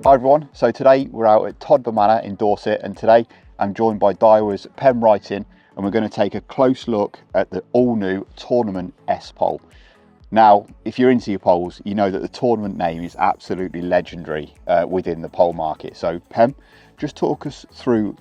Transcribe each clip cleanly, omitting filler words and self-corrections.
Hi everyone, so today we're out at Todber Manor in Dorset, and today I'm joined by Daiwa's Pemb Wrighting, and we're going to take a close look at the all-new Tournament S pole. Now, if you're into your poles, you know that the Tournament name is absolutely legendary within the pole market. So Pemb, just talk us through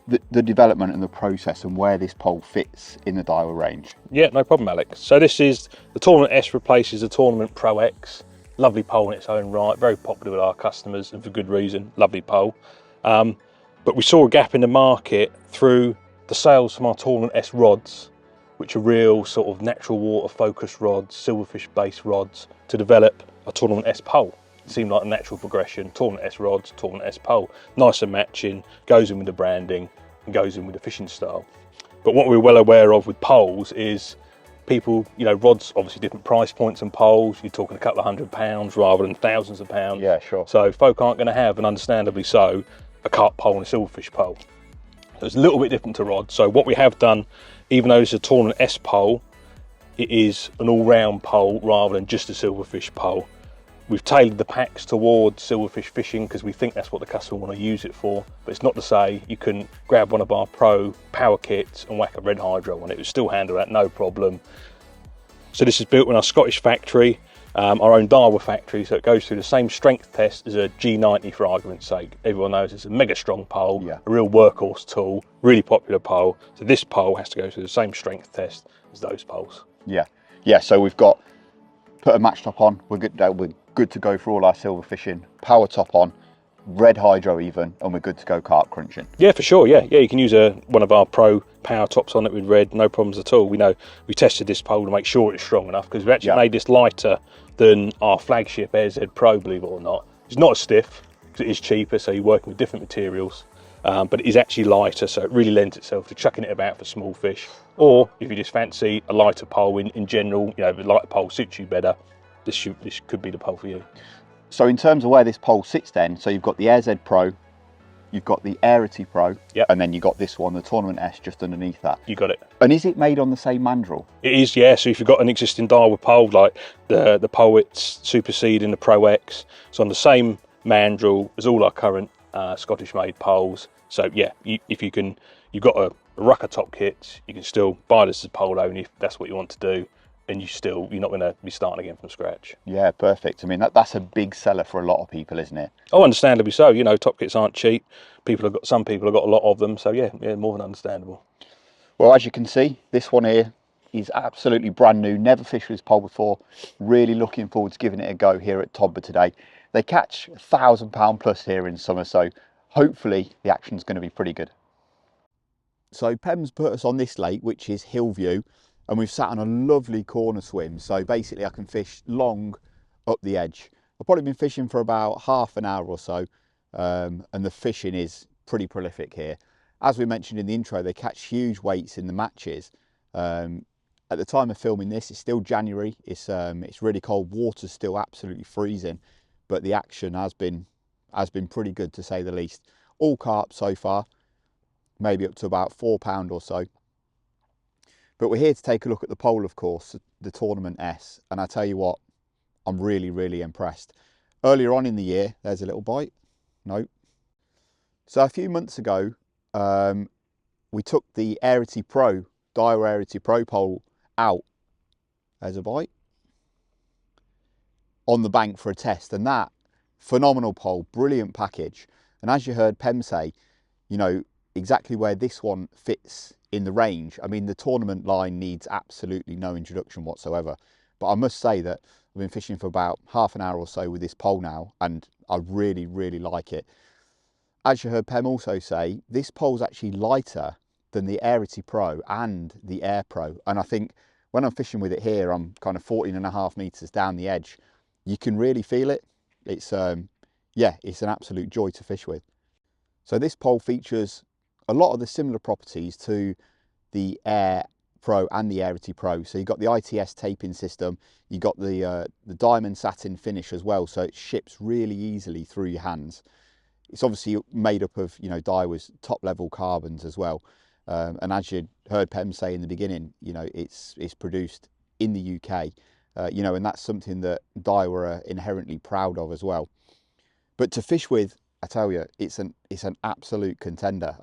the development and the process and where this pole fits in the Daiwa range. Yeah, no problem, Alex. So this is the Tournament S replaces the Tournament Pro X. Lovely pole in its own right, very popular with our customers and for good reason, lovely pole. But we saw a gap in the market through the sales from our Tournament S rods, which are real sort of natural water focused rods, silverfish based rods, to develop a Tournament S pole. It seemed like a natural progression, Tournament S rods, Tournament S pole. Nice and matching, goes in with the branding and goes in with the fishing style. But what we're well aware of with poles is people, you know, rods, obviously different price points and poles. You're talking a couple of £100 rather than thousands of pounds. Yeah, sure. So folk aren't going to have, and understandably so, a carp pole and a silverfish pole. So it's a little bit different to rods. So what we have done, even though it's a Tournament S pole, it is an all-round pole rather than just a silverfish pole. We've tailored the packs towards silverfish fishing because we think that's what the customer want to use it for. But it's not to say you can grab one of our pro power kits and whack a red hydro on it. It would still handle that, no problem. So this is built in our Scottish factory, our own Daiwa factory. So it goes through the same strength test as a G90 for argument's sake. Everyone knows it's a mega strong pole, Yeah. a real workhorse tool, really popular pole. So this pole has to go through the same strength test as those poles. Yeah. So we've got put a match top on. We're good to go for all our silver fishing. Power top on, red hydro even, and we're good to go carp crunching. Yeah, for sure. Yeah. You can use one of our pro power tops on it with red, no problems at all. We know we tested this pole to make sure it's strong enough because we actually made this lighter than our flagship AZ Pro, believe it or not. It's not as stiff because it is cheaper, so you're working with different materials. But it is actually lighter, so it really lends itself to chucking it about for small fish. Or if you just fancy a lighter pole in general, you know, the lighter pole suits you better, this could be the pole for you. So in terms of where this pole sits then, so you've got the AZ Pro, you've got the Arity Pro, yep, and then you've got this one, the Tournament S, just underneath that. You got it. And is it made on the same mandrel? It is, yeah. So if you've got an existing Daiwa pole, like the Poets superseding the Pro X, it's on the same mandrel as all our current Scottish made poles. So yeah, if you've got a rucker top kit, you can still buy this as a pole only if that's what you want to do, and you're not going to be starting again from scratch. Yeah, perfect. I mean, that's a big seller for a lot of people, isn't it? Oh, understandably so. You know, top kits aren't cheap. Some people have got a lot of them, so yeah, more than understandable. Well, as you can see, this one here is absolutely brand new. Never fished with this pole before. Really looking forward to giving it a go here at Todber today. They catch £1,000 plus here in summer, so hopefully the action's going to be pretty good. So Pemb's put us on this lake, which is Hillview, and we've sat on a lovely corner swim. So basically I can fish long up the edge. I've probably been fishing for about half an hour or so, and the fishing is pretty prolific here. As we mentioned in the intro, they catch huge weights in the matches. At the time of filming this, it's still January. It's really cold. Water's still absolutely freezing, but the action has been pretty good, to say the least. All carp so far, maybe up to about £4 or so. But we're here to take a look at the pole, of course, the Tournament S, and I tell you what, I'm really impressed. Earlier on in the year, there's a little bite. No. So a few months ago, we took the Arity Pro, Daiwa Arity Pro pole out. There's a bite. On the bank for a test, and that phenomenal pole, brilliant package. And as you heard Pemb say, you know, exactly where this one fits in the range. I mean, the Tournament line needs absolutely no introduction whatsoever. But I must say that I've been fishing for about half an hour or so with this pole now, and I really like it. As you heard Pemb also say, this pole's actually lighter than the Arity Pro and the Air Pro. And I think when I'm fishing with it here, I'm kind of 14.5 meters down the edge. You can really feel it. It's it's an absolute joy to fish with. So this pole features a lot of the similar properties to the Air Pro and the Arity Pro. So you've got the ITS taping system, you've got the diamond satin finish as well, so it ships really easily through your hands. It's obviously made up of, you know, Daiwa's top level carbons as well. And as you heard Pemb say in the beginning, you know, it's produced in the UK, you know, and that's something that Daiwa are inherently proud of as well. But to fish with, I tell you, it's an absolute contender.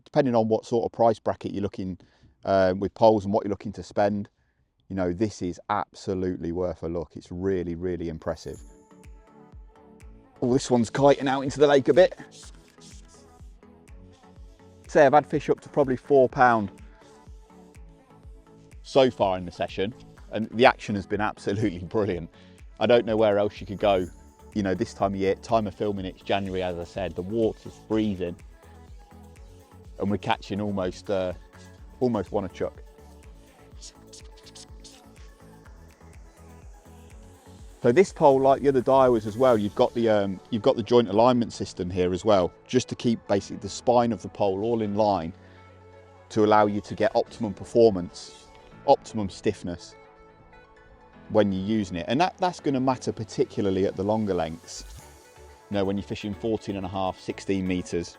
Depending on what sort of price bracket you're looking with poles and what you're looking to spend, you know, this is absolutely worth a look. It's really, really impressive. Oh, this one's kiting out into the lake a bit. Say I've had fish up to probably £4 so far in the session, and the action has been absolutely brilliant. I don't know where else you could go. You know, this time of year, time of filming, it's January, as I said, the water's freezing, and we're catching almost one a chuck. So this pole, like the other Daiwas as well, you've got the joint alignment system here as well, just to keep basically the spine of the pole all in line to allow you to get optimum performance, optimum stiffness when you're using it. And that's going to matter particularly at the longer lengths, you know, when you're fishing 14.5, 16 meters.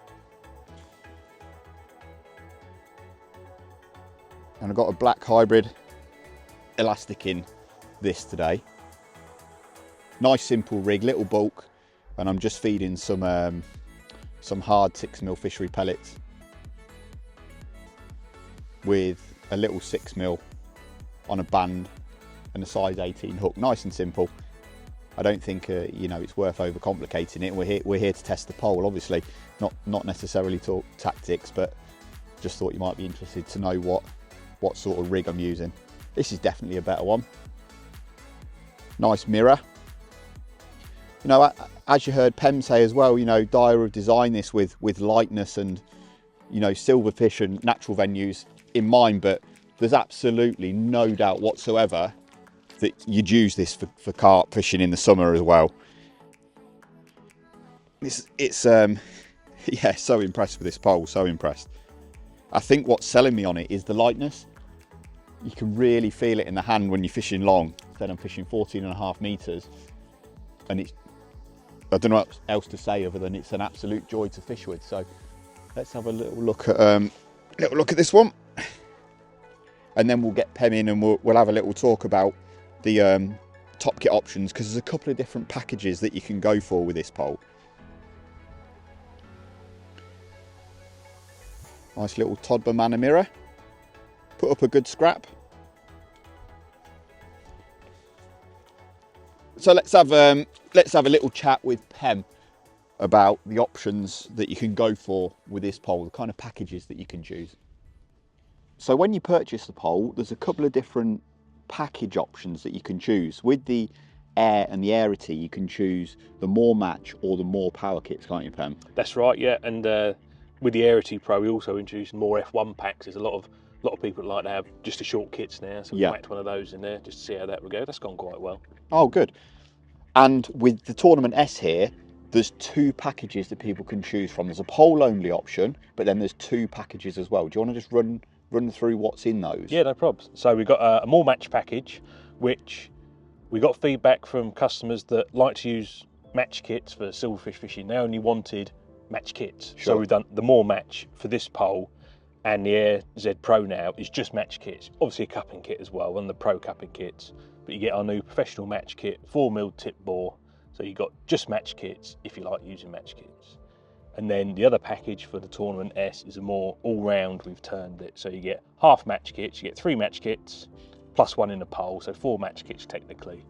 And I've got a black hybrid elastic in this today. Nice simple rig, little bulk, and I'm just feeding some hard 6mm fishery pellets with a little 6mm on a band and a size 18 hook. Nice and simple. I don't think you know, it's worth overcomplicating it. We're here to test the pole, obviously, not necessarily talk tactics, but just thought you might be interested to know what sort of rig I'm using. This is definitely a better one. Nice mirror. You know, as you heard Pemb say as well, you know, Daiwa have designed this with lightness and, you know, silverfish and natural venues in mind, but there's absolutely no doubt whatsoever that you'd use this for carp fishing in the summer as well. It's yeah, so impressed with this pole, so impressed. I think what's selling me on it is the lightness. You can really feel it in the hand when you're fishing long. Then I'm fishing 14.5 meters, and it's, I don't know what else to say other than it's an absolute joy to fish with. So let's have a little look at this one, and then we'll get Pemb in and we'll have a little talk about the top kit options, because there's a couple of different packages that you can go for with this pole. Nice little Todber Manor mirror. Put up a good scrap. So let's have a little chat with Pemb about the options that you can go for with this pole, the kind of packages that you can choose. So when you purchase the pole, there's a couple of different package options that you can choose. With the Air and the Airity, you can choose the more match or the more power kits, can't you, Pemb? That's right, yeah. And with the Airity Pro, we also introduced more F1 packs. There's a lot of people that like to have just the short kits now, so we whacked one of those in there just to see how that would go. That's gone quite well. Oh, good. And with the Tournament S here, there's two packages that people can choose from. There's a pole only option, but then there's two packages as well. Do you want to just run through what's in those? Yeah, no problems. So we've got a more match package, which we got feedback from customers that like to use match kits for silverfish fishing. They only wanted match kits. Sure. So we've done the more match for this pole, and the Air Z Pro now is just match kits. Obviously a cupping kit as well, and the Pro cupping kits. But you get our new professional match kit, 4mm tip bore. So you got just match kits if you like using match kits. And then the other package for the Tournament S is a more all-round, we've termed it. So you get half match kits, you get 3 match kits, plus 1 in the pole, so 4 match kits technically.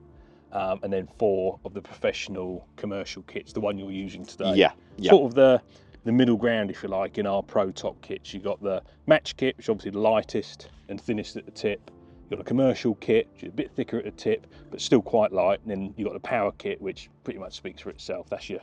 And then 4 of the professional commercial kits, the one you're using today. Yeah. Sort of the middle ground, if you like, in our Pro top kits. You've got the match kit, which is obviously the lightest and thinnest at the tip. You've got a commercial kit, which is a bit thicker at the tip, but still quite light. And then you've got the power kit, which pretty much speaks for itself. That's your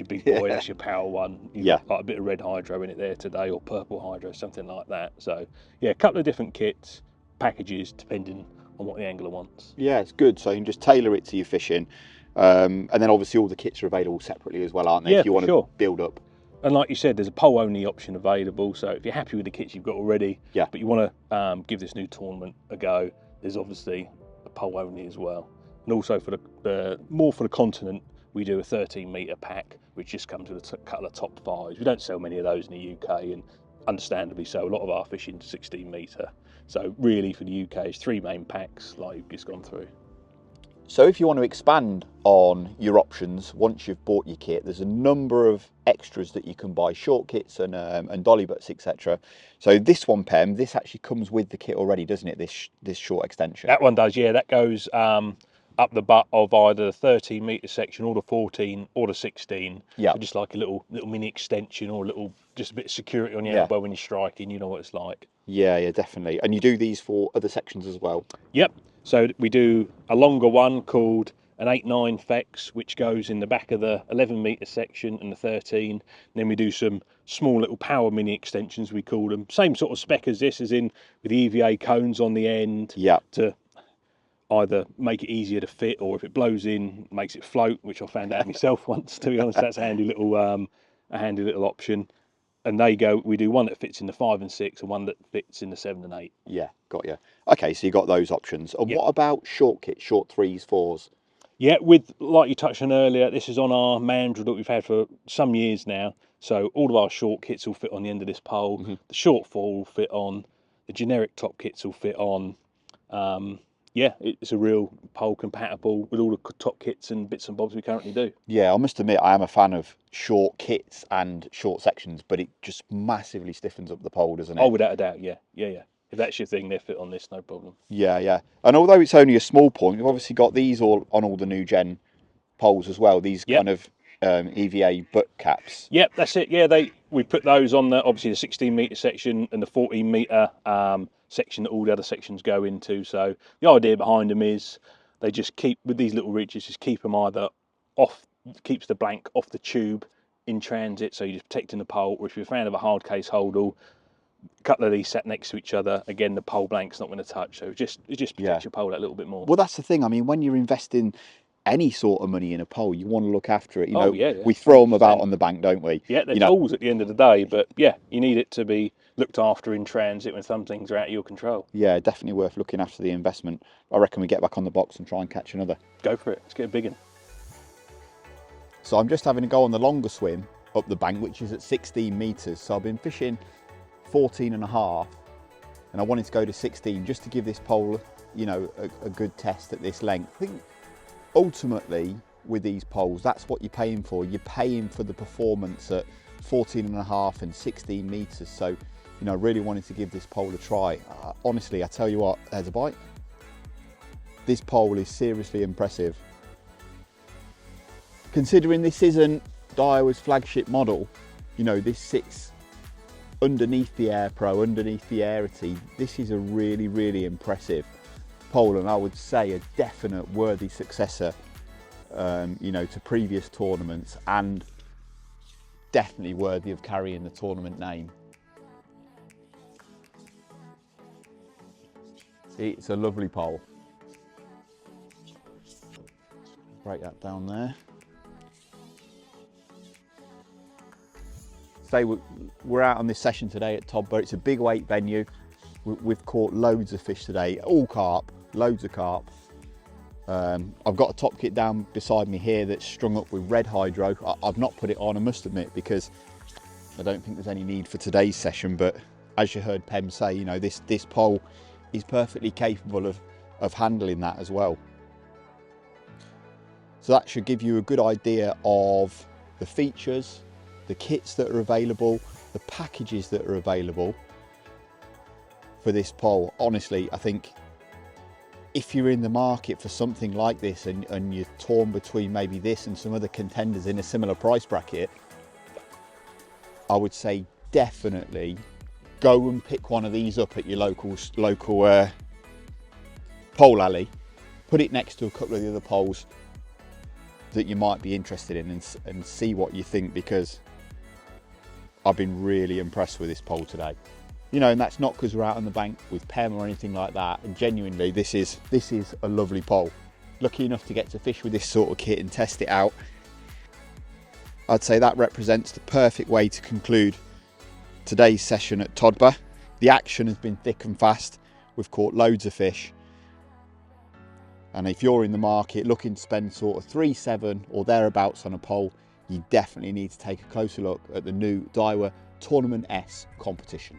big boy, that's your power one. You've got like a bit of red hydro in it there today, or purple hydro, something like that. So yeah, a couple of different kits, packages, depending on what the angler wants. Yeah, it's good. So you can just tailor it to your fishing. And then obviously all the kits are available separately as well, aren't they? Yeah, if you want to build up. And like you said, there's a pole only option available. So if you're happy with the kits you've got already, but you want to give this new tournament a go, there's obviously a pole only as well. And also for the more for the continent, we do a 13-metre pack, which just comes with a couple of top 5s. We don't sell many of those in the UK, and understandably so. A lot of our fishing is 16-metre. So really for the UK, it's 3 main packs like you've just gone through. So if you want to expand on your options once you've bought your kit, there's a number of extras that you can buy, short kits and dolly butts, etc. So this one, Pem, this actually comes with the kit already, doesn't it? This short extension. That one does, yeah. That goes up the butt of either the 13 metre section or the 14 or the 16. Yeah. So just like a little mini extension or just a bit of security on your Yeah. elbow when you're striking. You know what it's like. Yeah, definitely. And you do these for other sections as well? Yep. So we do a longer one called an 8-9 Fex, which goes in the back of the 11 metre section and the 13. And then we do some small little power mini extensions, we call them. Same sort of spec as this, as in with the EVA cones on the end. Yeah. To either make it easier to fit, or if it blows in, makes it float, which I found out myself once, to be honest. That's a handy little option. And we do one that fits in the 5 and 6 and one that fits in the 7 and 8. Yeah, got you. Okay, so you got those options. And Yep. What about short kits, short 3s, 4s? Yeah, like you touched on earlier, this is on our mandrel that we've had for some years now. So all of our short kits will fit on the end of this pole. Mm-hmm. The short 4 will fit on. The generic top kits will fit on. Yeah, it's a real pole compatible with all the top kits and bits and bobs we currently do. Yeah, I must admit I am a fan of short kits and short sections, but it just massively stiffens up the pole, doesn't it? Oh, without a doubt, yeah. If that's your thing, they fit on this, no problem. Yeah. And although it's only a small point, you've obviously got these all on all the new gen poles as well. These Yep. kind of EVA butt caps. Yep, that's it. Yeah, we put those on obviously the 16 metre section and the 14 metre section that all the other sections go into. So the idea behind them is they just keep, with these little ridges, just keep them either keeps the blank off the tube in transit, so you're just protecting the pole, or if you're a fan of a hard case holdall, a couple of these sat next to each other, again the pole blank's not going to touch, so it just protects your pole that little bit more. Well, that's the thing. I mean, when you're investing any sort of money in a pole, you want to look after it. You know, we throw them about on the bank, don't we? Yeah, they're tools at the end of the day, but yeah, you need it to be looked after in transit when some things are out of your control. Yeah, definitely worth looking after the investment. I reckon we get back on the box and try and catch another. Go for it. Let's get a big one. So I'm just having a go on the longer swim up the bank, which is at 16 metres. So I've been fishing 14 and a half, and I wanted to go to 16 just to give this pole, you know, a good test at this length. I think ultimately with these poles, that's what you're paying for. You're paying for the performance at 14 and a half and 16 metres. So, you know, I really wanted to give this pole a try. Honestly, I tell you what, there's a bite. This pole is seriously impressive. Considering this isn't Daiwa's flagship model, you know, this sits underneath the Air Pro, underneath the Airity. This is a really, really impressive pole, and I would say a definite worthy successor, you know, to previous tournaments, and definitely worthy of carrying the tournament name. It's a lovely pole. Break that down there. Say we're out on this session today at Todber. It's a big weight venue. We've caught loads of fish today, all carp, loads of carp. I've got a top kit down beside me here that's strung up with red hydro. I've not put it on, I must admit, because I don't think there's any need for today's session, but as you heard Pemb say, you know, this pole is perfectly capable of handling that as well. So that should give you a good idea of the features, the kits that are available, the packages that are available for this pole. Honestly, I think if you're in the market for something like this and you're torn between maybe this and some other contenders in a similar price bracket, I would say definitely go and pick one of these up at your local pole alley, put it next to a couple of the other poles that you might be interested in, and see what you think, because I've been really impressed with this pole today. You know, and that's not because we're out on the bank with Pemb or anything like that. And genuinely, this is a lovely pole. Lucky enough to get to fish with this sort of kit and test it out. I'd say that represents the perfect way to conclude today's session at Todber. The action has been thick and fast. We've caught loads of fish. And if you're in the market looking to spend sort of 3-7 or thereabouts on a pole, you definitely need to take a closer look at the new Daiwa Tournament S competition.